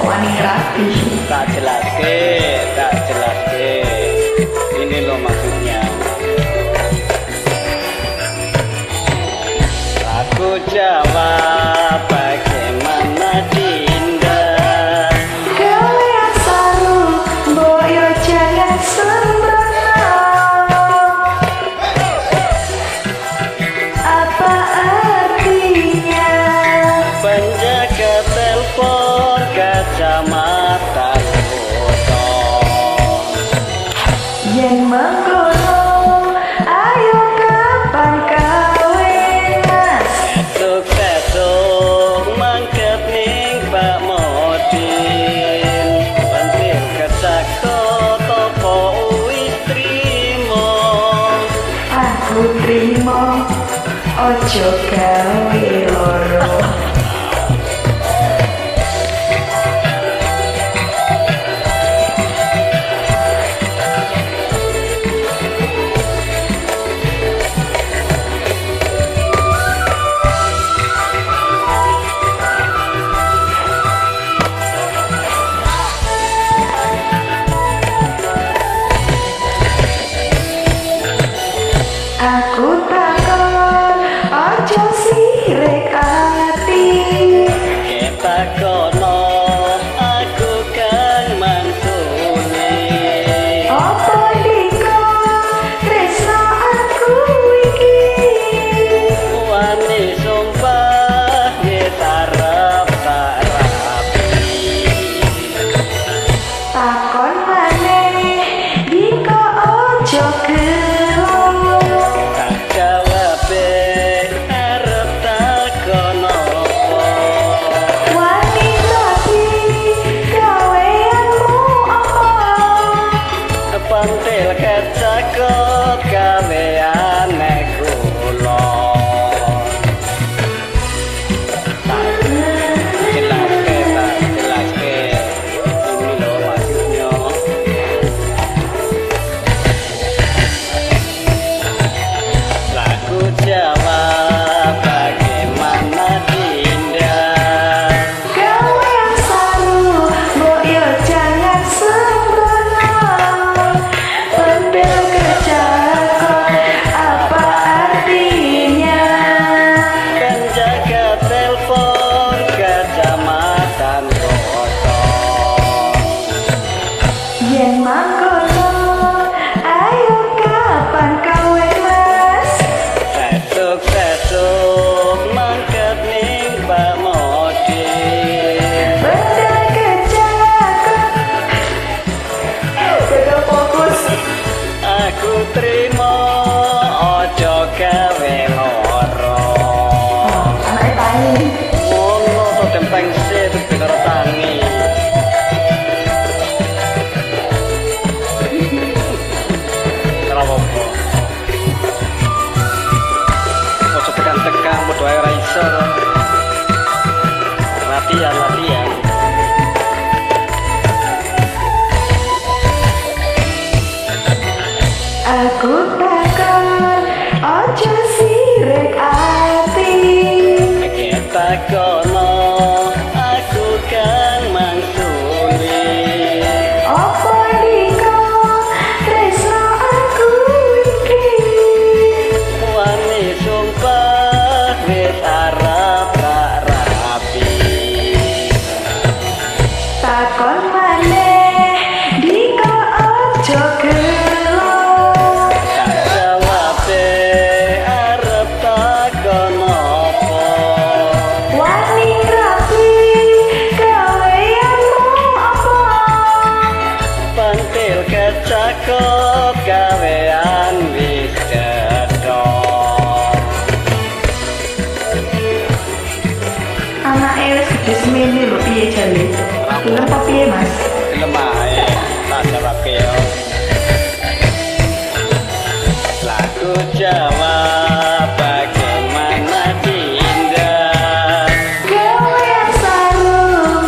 wani rapi. Tak jelaske. Ini loh maksudnya. Aku jawab bagaimana Dinda. Kau yang selalu boyo jangan sembrono. Apa artinya? Penjaga telepon kacamata potong. Yang mengkono, ayo kapan kawin mas? Sesuk mangket ning Pak Modin. Pentil kecakot topo wis trimo. Aku trimo, ojo gawe loro. Aku takon ojo sirek ati. Kita kono aku kan mantune. Apa diko tresno aku iki? Wani sumpah ditarap tak rapi. Takon maneh diko ojo gelo. Tak jawab arep takon apa. Wani rapi gaweanmu apa? Pantil kecakot gawean nek kula. Jelaske. Ini loh maksudnya. Laku jawab bagaimana Dinda. Kau yang selalu boyo jangan sembrono. Pendel kecakot apa artinya? Penjaga telepon kacamatan potong. Yen mangkono, ayo kapan kawin mas? Sesuk mangkat ning Pak Modin. Pendel kecakot. Jaga fokus. Aku trimo ojo gawe loro. Anaknya tani. Ngono to dempeng sih terus karo tangi. Rawopo. Ojo tekan-tekan padha ae ora iso. Latihan. Aku takon ojo sirek ati. Kita kono aku kan mangsuli. Apa diko tresno aku iki? Wani sumpah wis arep tak rapi. Takon maneh diko ojo gelo. Tak jawab arep takon apa. Wani rapi gaweanmu apa? Pantil kecakot gawean wis cedok. Anake wis gede semene lho piye jane? Gelem apa piye mas? Gelem ae tak jawab yo. Laku jawab bagaimana Dinda. Kau yang selalu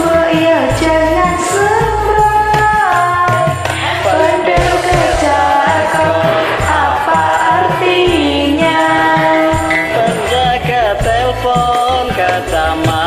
boyo jangan sembrono. Pendel kecakot apa artinya? Penjaga telepon kacamata